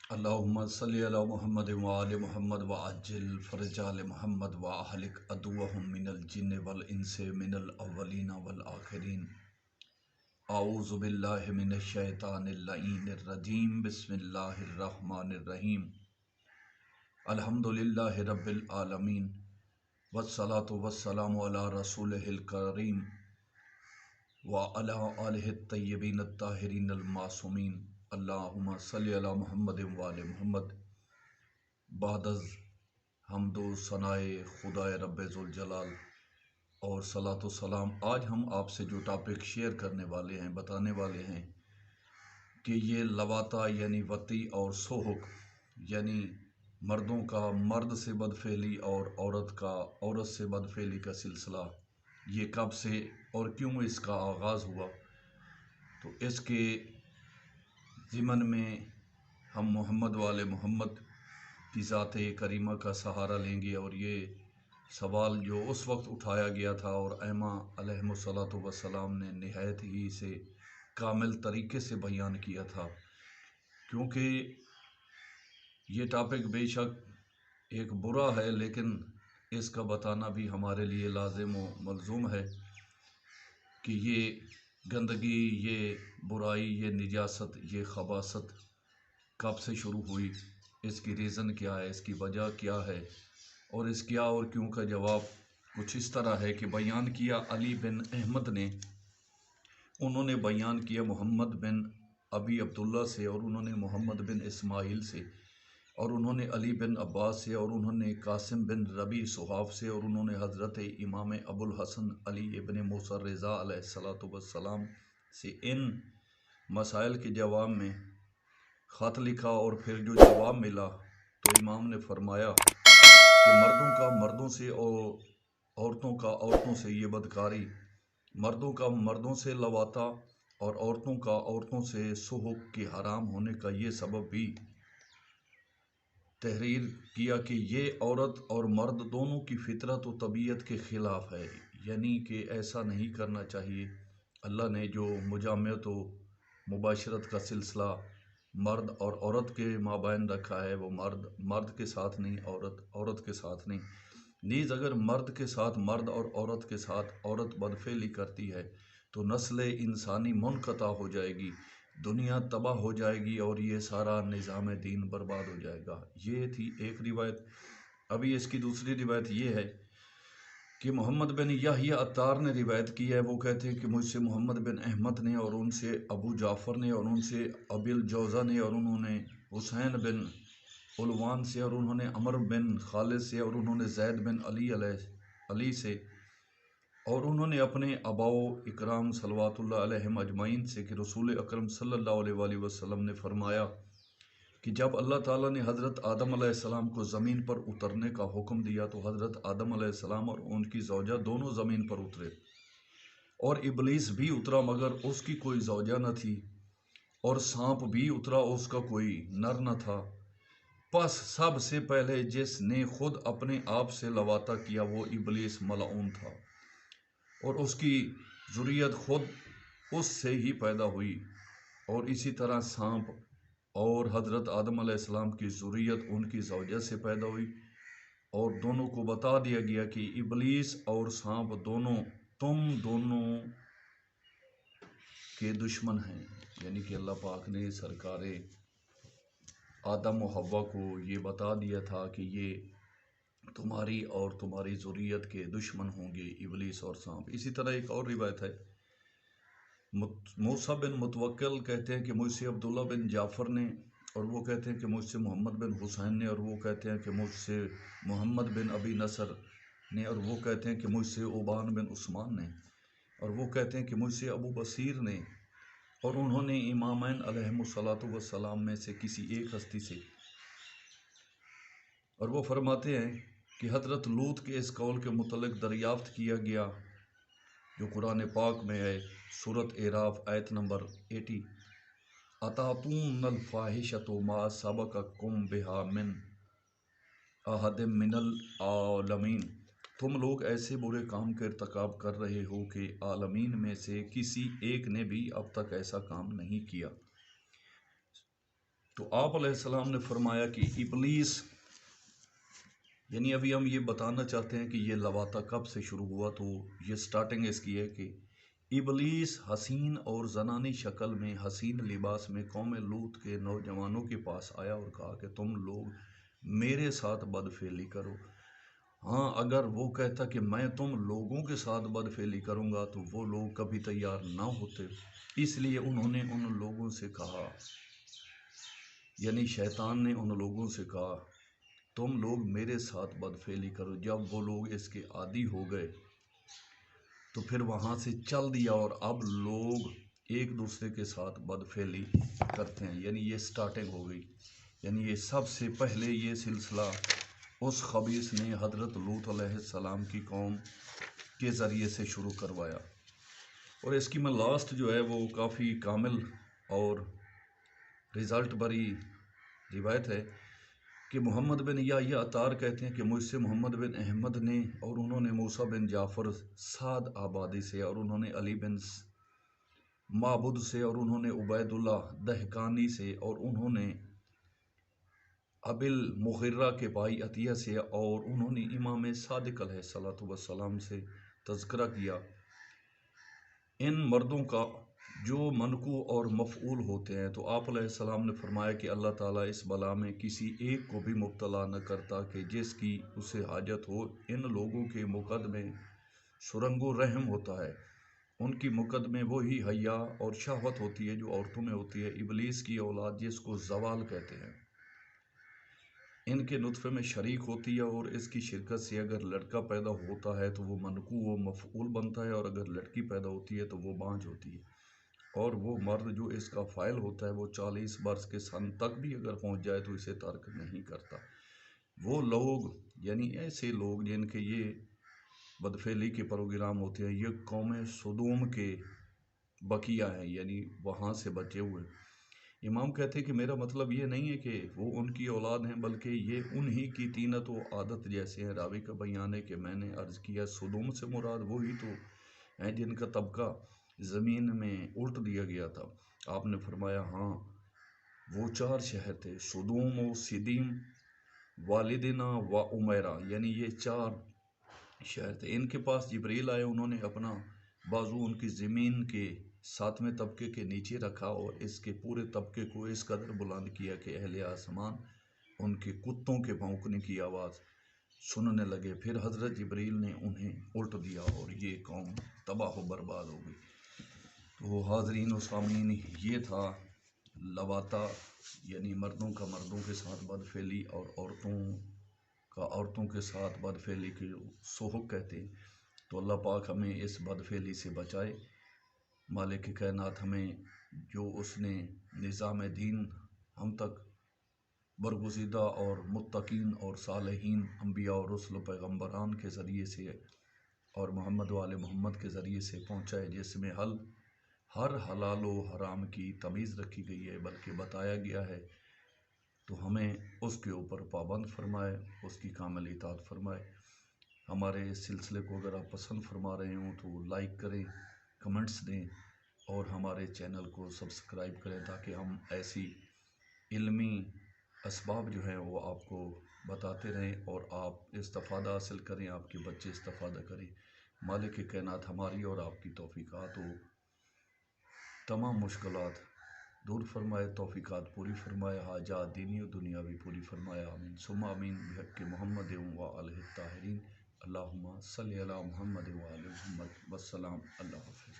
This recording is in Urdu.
اللہم صلی علی محمد وآل محمد وعجل فرج آل محمد واہلک عدوہم من الجن والانس من الاولین والآخرین۔ اعوذ باللہ من الشیطان اللعین الرجیم، بسم اللہ الرحمن الرحیم۔ الحمدللہ رب العالمین، والصلاة والسلام علی رسولہ الکریم وعلی آلہ الطیبین الطاہرین المعصومین۔ اللہم صلی علی محمد وآل محمد۔ بعد از حمد و ثناء خدائے رب ذوالجلال اور صلاۃ و سلام، آج ہم آپ سے جو ٹاپک شیئر کرنے والے ہیں، بتانے والے ہیں کہ یہ لواطہ یعنی وطی اور سوہک یعنی مردوں کا مرد سے بدفعلی اور عورت کا عورت سے بدفعلی کا سلسلہ یہ کب سے اور کیوں اس کا آغاز ہوا، تو اس کے ضمن میں ہم محمد والے محمد کی ذات کریمہ کا سہارا لیں گے، اور یہ سوال جو اس وقت اٹھایا گیا تھا اور ائمہ علیہم الصلاۃ والسلام نے نہایت ہی سے کامل طریقے سے بیان کیا تھا، کیونکہ یہ ٹاپک بے شک ایک برا ہے، لیکن اس کا بتانا بھی ہمارے لیے لازم و ملزوم ہے کہ یہ گندگی، یہ برائی، یہ نجاست، یہ خباثت کب سے شروع ہوئی، اس کی ریزن کیا ہے، اس کی وجہ کیا ہے، اور اس کیا اور کیوں کا جواب کچھ اس طرح ہے کہ بیان کیا علی بن احمد نے۔ انہوں نے بیان کیا محمد بن ابی عبداللہ سے، اور انہوں نے محمد بن اسماعیل سے، اور انہوں نے علی بن عباس سے، اور انہوں نے قاسم بن ربی صحاف سے، اور انہوں نے حضرت امام ابو الحسن علی ابن موسیٰ رضا علیہ الصلاۃ والسلام سے ان مسائل کے جواب میں خط لکھا۔ اور پھر جو جواب ملا تو امام نے فرمایا کہ مردوں کا مردوں سے اور عورتوں کا عورتوں سے یہ بدکاری، مردوں کا مردوں سے لواطہ اور عورتوں کا عورتوں سے سحق کے حرام ہونے کا یہ سبب بھی تحریر کیا کہ یہ عورت اور مرد دونوں کی فطرت و طبیعت کے خلاف ہے، یعنی کہ ایسا نہیں کرنا چاہیے۔ اللہ نے جو مجامعت و مباشرت کا سلسلہ مرد اور عورت کے مابین رکھا ہے، وہ مرد کے ساتھ نہیں، عورت کے ساتھ نہیں۔ نیز اگر مرد کے ساتھ مرد اور عورت کے ساتھ عورت بدفعلی کرتی ہے تو نسل انسانی منقطع ہو جائے گی، دنیا تباہ ہو جائے گی، اور یہ سارا نظام دین برباد ہو جائے گا۔ یہ تھی ایک روایت۔ ابھی اس کی دوسری روایت یہ ہے کہ محمد بن یحییٰ عطار نے روایت کی ہے، وہ کہتے ہیں کہ مجھ سے محمد بن احمد نے، اور ان سے ابو جعفر نے، اور ان سے ابی الجوزہ نے، اور انہوں نے حسین بن علوان سے، اور انہوں نے عمر بن خالد سے، اور انہوں نے زید بن علی سے، اور انہوں نے اپنے آباؤ اکرام صلوات اللہ علیہم اجمعین سے کہ رسول اکرم صلی اللہ علیہ وآلہ وسلم نے فرمایا کہ جب اللہ تعالیٰ نے حضرت آدم علیہ السلام کو زمین پر اترنے کا حکم دیا تو حضرت آدم علیہ السلام اور ان کی زوجہ دونوں زمین پر اترے، اور ابلیس بھی اترا مگر اس کی کوئی زوجہ نہ تھی، اور سانپ بھی اترا، اس کا کوئی نر نہ تھا۔ پس سب سے پہلے جس نے خود اپنے آپ سے لواطہ کیا وہ ابلیس ملعون تھا، اور اس کی ذریت خود اس سے ہی پیدا ہوئی، اور اسی طرح سانپ اور حضرت آدم علیہ السلام کی ذریت ان کی زوجہ سے پیدا ہوئی، اور دونوں کو بتا دیا گیا کہ ابلیس اور سانپ تم دونوں کے دشمن ہیں، یعنی کہ اللہ پاک نے سرکار آدم و حوا کو یہ بتا دیا تھا کہ یہ تمہاری اور تمہاری ذریت کے دشمن ہوں گے، ابلیس اور سانپ۔ اسی طرح ایک اور روایت ہے، موسیٰ بن متوکل کہتے ہیں کہ مجھ سے عبداللہ بن جعفر نے، اور وہ کہتے ہیں کہ مجھ سے محمد بن حسین نے، اور وہ کہتے ہیں کہ مجھ سے محمد بن ابی نصر نے، اور وہ کہتے ہیں کہ مجھ سے اوبان بن عثمان نے، اور وہ کہتے ہیں کہ مجھ سے ابو بصیر نے، اور انہوں نے امامین علیہم الصلاۃ والسلام میں سے کسی ایک ہستی سے، اور وہ فرماتے ہیں کہ حضرت لوط کے اس قول کے متعلق دریافت کیا گیا جو قرآن پاک میں ہے، سورۃ اعراف آیت نمبر 80، اتاتون الفاحشۃ ما سبقکم بہا من احد من العالمین، تم لوگ ایسے برے کام کا ارتکاب کر رہے ہو کہ عالمین میں سے کسی ایک نے بھی اب تک ایسا کام نہیں کیا۔ تو آپ علیہ السلام نے فرمایا کہ ابلیس، یعنی ابھی ہم یہ بتانا چاہتے ہیں کہ یہ لواطہ کب سے شروع ہوا، تو یہ سٹارٹنگ اس کی ہے کہ ابلیس حسین اور زنانی شکل میں حسین لباس میں قوم لوط کے نوجوانوں کے پاس آیا اور کہا کہ تم لوگ میرے ساتھ بدفعلی کرو۔ ہاں، اگر وہ کہتا کہ میں تم لوگوں کے ساتھ بدفعلی کروں گا تو وہ لوگ کبھی تیار نہ ہوتے، اس لیے انہوں نے ان لوگوں سے کہا، یعنی شیطان نے ان لوگوں سے کہا تم لوگ میرے ساتھ بدفعلی کرو۔ جب وہ لوگ اس کے عادی ہو گئے تو پھر وہاں سے چل دیا، اور اب لوگ ایک دوسرے کے ساتھ بدفعلی کرتے ہیں، یعنی یہ سٹارٹنگ ہو گئی۔ یعنی یہ سب سے پہلے یہ سلسلہ اس خبیث نے حضرت لوط علیہ السلام کی قوم کے ذریعے سے شروع کروایا۔ اور اس کی میں لاسٹ جو ہے وہ کافی کامل اور رزلٹ بری روایت ہے کہ محمد بن یحییٰ عطار کہتے ہیں کہ مجھ سے محمد بن احمد نے، اور انہوں نے موسیٰ بن جعفر سعد آبادی سے، اور انہوں نے علی بن معبد سے، اور انہوں نے عبید اللہ دہقانی سے، اور انہوں نے ابل مغرہ کے بھائی عطیہ سے، اور انہوں نے امام صادق علیہ السلام سے تذکرہ کیا۔ ان مردوں کا جو منقوع اور مفعول ہوتے ہیں، تو آپ علیہ السلام نے فرمایا کہ اللہ تعالیٰ اس بلا میں کسی ایک کو بھی مبتلا نہ کرتا کہ جس کی اسے حاجت ہو۔ ان لوگوں کے مقدمے سرنگ و رحم ہوتا ہے، ان کی مقدمے وہی حیا اور شہوت ہوتی ہے جو عورتوں میں ہوتی ہے۔ ابلیس کی اولاد جس کو زوال کہتے ہیں، ان کے نطفے میں شریک ہوتی ہے، اور اس کی شرکت سے اگر لڑکا پیدا ہوتا ہے تو وہ منقوع و مفعول بنتا ہے، اور اگر لڑکی پیدا ہوتی ہے تو وہ بانجھ ہوتی ہے۔ اور وہ مرد جو اس کا فاعل ہوتا ہے وہ 40 برس کے سن تک بھی اگر پہنچ جائے تو اسے ترک نہیں کرتا۔ وہ لوگ، یعنی ایسے لوگ جن کے یہ بدفعلی کے پروگرام ہوتے ہیں، یہ قوم سدوم کے بقیہ ہیں، یعنی وہاں سے بچے ہوئے۔ امام کہتے ہیں کہ میرا مطلب یہ نہیں ہے کہ وہ ان کی اولاد ہیں، بلکہ یہ انہی کی طینت و عادت جیسے ہیں۔ راوی کا بیان ہے کہ میں نے عرض کیا سدوم سے مراد وہی تو ہیں جن کا طبقہ زمین میں الٹ دیا گیا تھا۔ آپ نے فرمایا ہاں، وہ 4 شہر تھے، سدوم و سدیم، والدنا و عمیرہ، یعنی یہ 4 شہر تھے۔ ان کے پاس جبریل آئے، انہوں نے اپنا بازو ان کی زمین کے 7ویں طبقے کے نیچے رکھا، اور اس کے پورے طبقے کو اس قدر بلند کیا کہ اہل آسمان ان کے کتوں کے بھونکنے کی آواز سننے لگے۔ پھر حضرت جبریل نے انہیں الٹ دیا اور یہ قوم تباہ و برباد ہو گئی۔ تو حاضرین و سامعین، یہ تھا لواطہ، یعنی مردوں کا مردوں کے ساتھ بدفعلی، اور عورتوں کا عورتوں کے ساتھ بدفعلی کے سوہگ کہتے ہیں۔ تو اللہ پاک ہمیں اس بدفعلی سے بچائے۔ مالک کائنات ہمیں جو اس نے نظام دین ہم تک برگزیدہ اور متقین اور صالحین انبیاء اور رسل و پیغمبران کے ذریعے سے اور محمد و آل محمد کے ذریعے سے پہنچائے، جس میں ہر حلال و حرام کی تمیز رکھی گئی ہے، بلکہ بتایا گیا ہے، تو ہمیں اس کے اوپر پابند فرمائے، اس کی کامل اطاعت فرمائے۔ ہمارے اس سلسلے کو اگر آپ پسند فرما رہے ہوں تو لائک کریں، کمنٹس دیں، اور ہمارے چینل کو سبسکرائب کریں تاکہ ہم ایسی علمی اسباب جو ہیں وہ آپ کو بتاتے رہیں اور آپ استفادہ حاصل کریں، آپ کے بچے استفادہ کریں۔ مالک کائنات ہماری اور آپ کی توفیقات و تمام مشکلات دور فرمائے، توفیقات پوری فرمائے، حاجات دینی و دنیاوی پوری فرمائے، آمین ثم آمین بحق محمد و آلہ الطاہرین۔ اللہم صلی علی محمد و آل محمد، والسلام، اللہ حافظ۔